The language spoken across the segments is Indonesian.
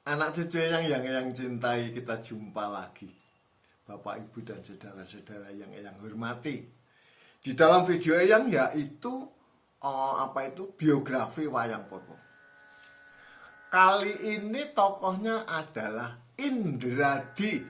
Anak cucu yang cintai, kita jumpa lagi. Bapak, Ibu, dan saudara-saudara yang hormati. Di dalam video yang yaitu biografi Wayang Purwo. Kali ini tokohnya adalah Indradi.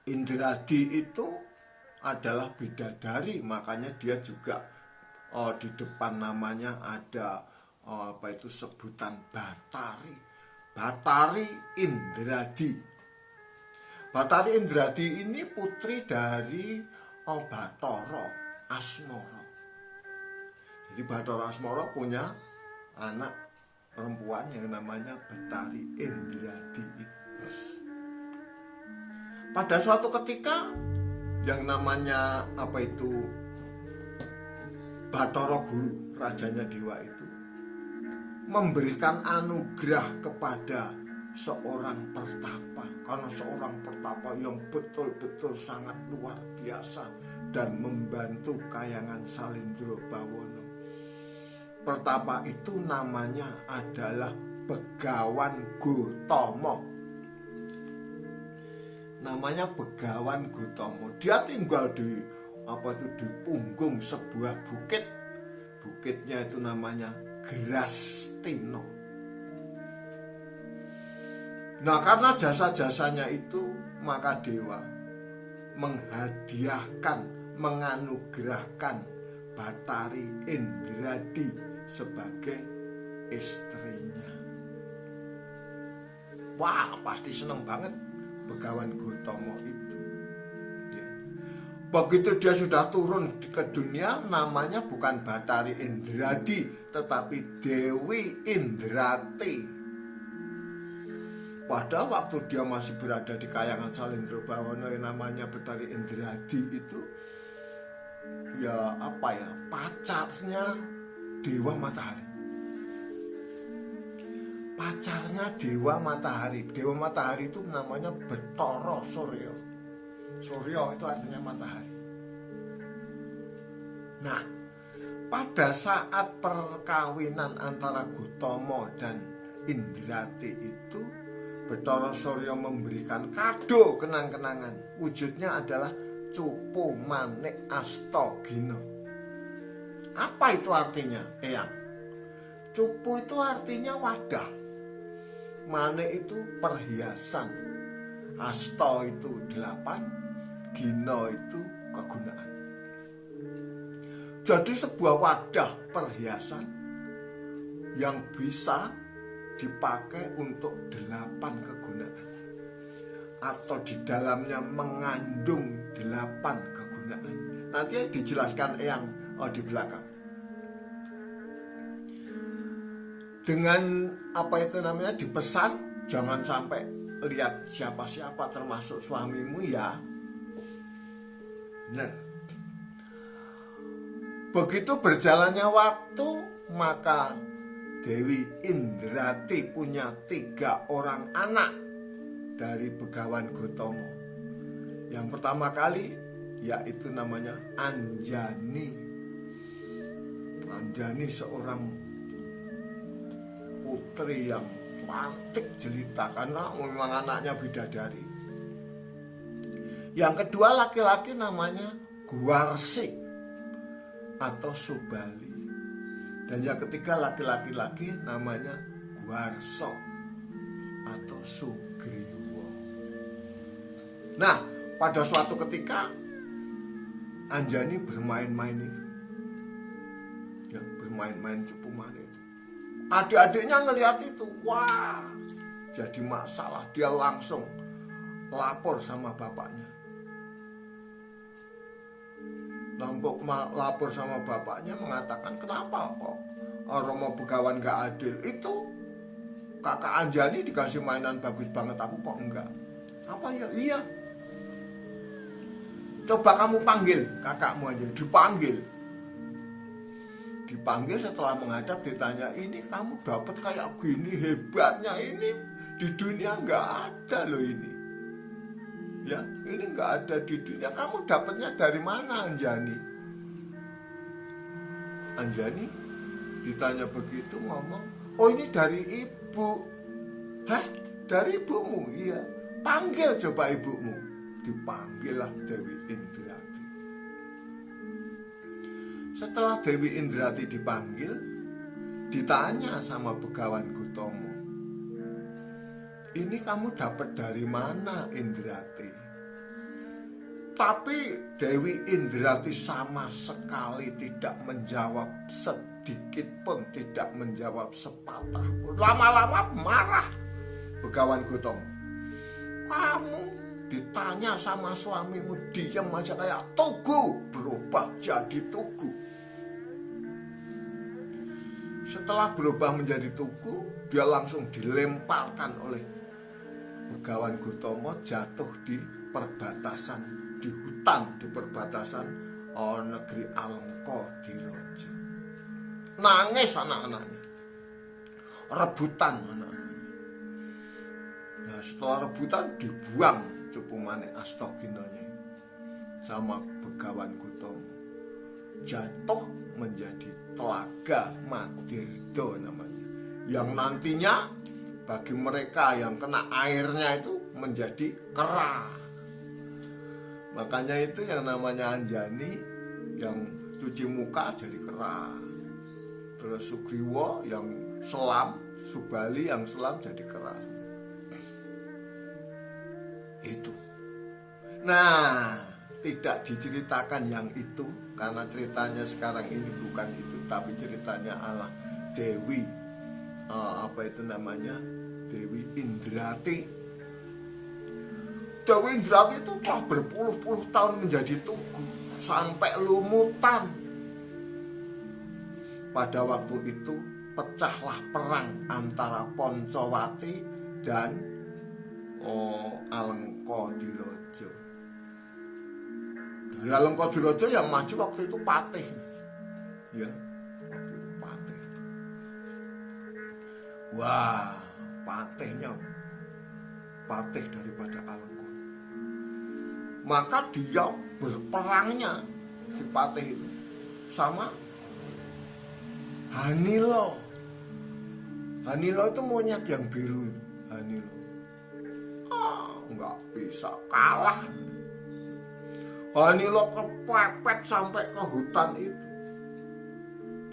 Indradi itu adalah bidadari, makanya dia juga di depan namanya ada sebutan Batari. Batari Indradi. Batari Indradi ini putri dari Bathara Asmara. Jadi Bathara Asmara punya anak perempuan yang namanya Batari Indradi. Pada suatu ketika yang namanya Bathara Guru, rajanya dewa itu, memberikan anugerah kepada seorang pertapa. Karena seorang pertapa yang betul-betul sangat luar biasa dan membantu Kahyangan Salendro Bawono. Pertapa itu namanya adalah Begawan Gotomo. Namanya Begawan Gotomo. Dia tinggal di punggung sebuah bukit. Bukitnya itu namanya Grastino. Nah, karena jasa-jasanya itu, maka dewa menghadiahkan, menganugerahkan Batari Indradi sebagai istrinya. Wah, pasti seneng banget Begawan Gotomo itu. Begitu dia sudah turun ke dunia, namanya bukan Batari Indradi, tetapi Dewi Indrati. Padahal waktu dia masih berada di Kahyangan Salendro Bawono yang namanya Batari Indradi itu, pacarnya Dewa Matahari. Pacarnya Dewa Matahari. Dewa Matahari itu namanya Bathara Surya. Surya itu artinya matahari. Nah, pada saat perkawinan antara Gotomo dan Indrati itu, Bathara Surya memberikan kado kenang-kenangan. Wujudnya adalah Cupu Manik Astagina. Apa itu artinya, Eyang? Cupu itu artinya wadah. Manik itu perhiasan. Asta itu 8, Gina itu kegunaan. Jadi sebuah wadah perhiasan yang bisa dipakai untuk 8 kegunaan, atau di dalamnya mengandung 8 kegunaan. Nanti dijelaskan yang di belakang. Dengan dipesan, jangan sampai lihat siapa-siapa termasuk suamimu ya. Nah, begitu berjalannya waktu, maka Dewi Indrati punya 3 orang anak dari Begawan Gotomo. Yang pertama kali yaitu namanya Anjani. Anjani seorang putri yang cantik jelita karena memang anaknya bidadari. Yang kedua laki-laki namanya Guwarsi atau Subali. Dan yang ketiga laki-laki namanya Guwarso atau Sugriwo. Nah, pada suatu ketika Anjani bermain-main itu. Ya, bermain-main cupu manik itu. Adik-adiknya ngelihat itu, wah, jadi masalah. Dia langsung lapor sama bapaknya. Lapor sama bapaknya mengatakan, kenapa kok Romo Begawan gak adil? Itu kakak Anjani dikasih mainan bagus banget, aku kok enggak. Apa ya? Iya. Coba kamu panggil kakakmu aja. Dipanggil setelah menghadap, ditanya, ini kamu dapat kayak gini hebatnya, ini di dunia nggak ada loh ini. Ya, ini nggak ada di dunia. Kamu dapatnya dari mana, Anjani? Anjani ditanya begitu ngomong, oh ini dari ibu. Hah? Dari ibumu? Iya. Panggil coba ibumu. Dipanggillah Dewi Indrati. Setelah Dewi Indrati dipanggil, ditanya sama Begawan Gotomo, ini kamu dapat dari mana Indrati? Tapi Dewi Indrati sama sekali tidak menjawab, sedikit pun tidak menjawab sepatah pun. Lama-lama marah Begawan Gotomo. Kamu ditanya sama suamimu diam aja kayak tugu, berubah jadi tugu. Setelah berubah menjadi tugu, dia langsung dilemparkan oleh Begawan Gotomo, jatuh di perbatasan, di hutan, di perbatasan negeri Alengkodirojo. Nangis anak-anaknya, rebutan anak-anaknya. Nah, setelah rebutan dibuang Cupumane Astaginonya sama Begawan Gotomo, jatuh menjadi Telaga Madirdo namanya, yang nantinya bagi mereka yang kena airnya itu menjadi kera. Makanya itu yang namanya Anjani yang cuci muka jadi kera. Terus Sugriwa yang selam, Subali yang selam jadi kera. Itu. Nah, tidak diceritakan yang itu karena ceritanya sekarang ini bukan itu, tapi ceritanya Allah Dewi Dewi Indrati. Dewi Indrati itu telah berpuluh-puluh tahun menjadi tugu sampai lumutan. Pada waktu itu pecahlah perang antara Poncowati dan Alengkodirojo. Dari Alengkodirojo yang maju waktu itu Patih, ya, waktu itu Patih. Wah, Patihnya Patih daripada Alengkod. Maka dia berperangnya si Patih itu sama Hanilo. Hanilo itu monyet yang biru itu, Hanilo. Nggak bisa kalah. Hanilo kepepet sampai ke hutan itu,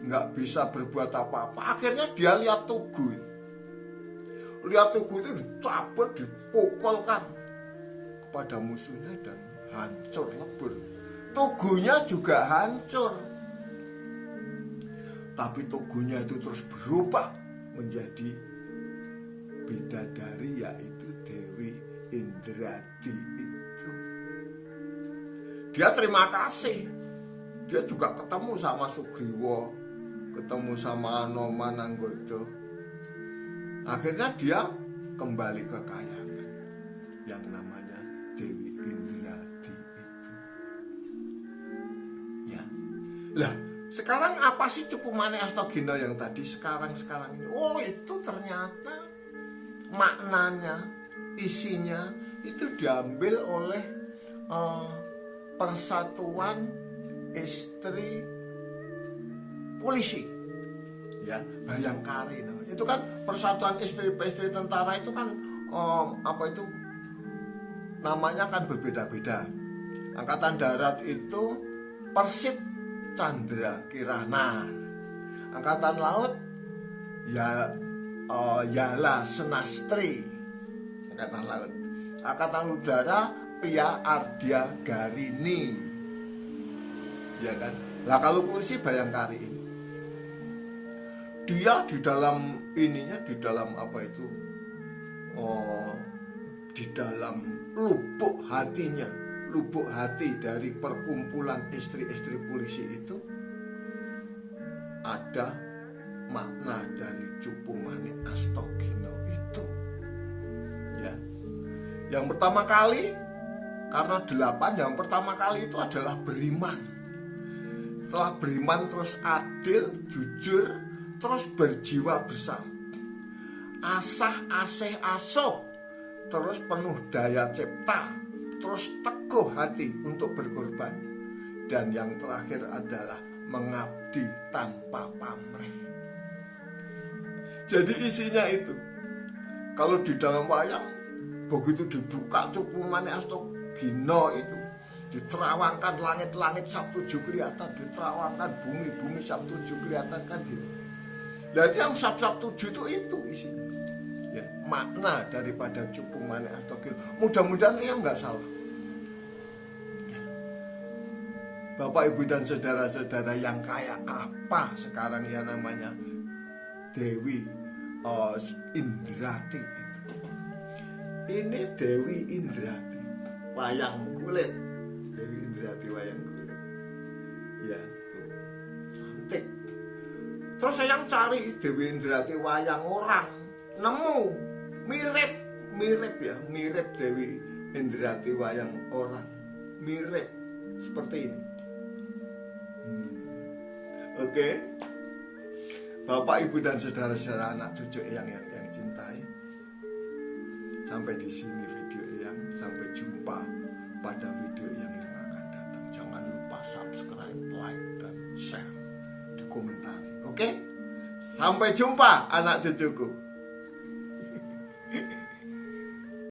nggak bisa berbuat apa-apa. Akhirnya dia lihat tugu itu. Lihat tugu itu dicabut, dipukulkan kepada musuhnya dan hancur lebur. Tugunya juga hancur. Tapi tugunya itu terus berubah menjadi bidadari, yaitu Dewi Indrati itu. Dia terima kasih. Dia juga ketemu sama Sugriwa, ketemu sama Anomananggoda. Akhirnya dia kembali ke kayangan yang namanya Dewi Indrati itu. Ya. Lah, sekarang apa sih Cupumane Astagina yang tadi sekarang ini? Oh, itu ternyata maknanya, isinya itu diambil oleh Persatuan Istri Polisi, ya, Bayangkari namanya. Itu kan Persatuan Istri Tentara itu kan namanya kan berbeda-beda. Angkatan Darat itu Persit Chandra Kirana. Angkatan Laut ya Yala Senastri. Angkatan Laut. Angkatan Udara Pia Ardya Garini. Ya kan? Lah kalau polisi Bayangkari ini, dia di dalam ininya, di dalam apa itu, di dalam lubuk hatinya, lubuk hati dari perkumpulan istri-istri polisi itu ada makna dari Cupumane Astagina itu, ya. Yang pertama kali, karena 8, yang pertama kali itu adalah beriman. Setelah beriman terus adil, jujur, terus berjiwa besar, asah asih asuh, terus penuh daya cipta, terus teguh hati untuk berkorban, dan yang terakhir adalah mengabdi tanpa pamrih. Jadi isinya itu Kalau di dalam wayang begitu dibuka Cupu Manik Astagina itu, diterawangkan langit-langit Sabtuju kelihatan, diterawangkan bumi Sabtuju kelihatan kan gitu. Jadi yang Sabtuju itu isinya. Ya, makna daripada Cupu Manik Astagina. Mudah-mudahan yang nggak salah. Ya. Bapak, Ibu dan saudara-saudara yang kayak apa sekarang ya namanya Dewi Indrati itu. Ini Dewi Indrati wayang kulit. Dewi Indrati wayang kulit. Ya, tuh. Cantik. Terus saya cari Dewi Indrati wayang orang, nemu mirip ya, mirip Dewi Indrati wayang orang, mirip seperti ini. Oke. Bapak, Ibu dan saudara-saudara, anak cucu yang cintai. Sampai di sini video yang, sampai jumpa pada video yang akan datang. Jangan lupa subscribe, like, dan share, komentari. Oke? Sampai jumpa anak cucuku.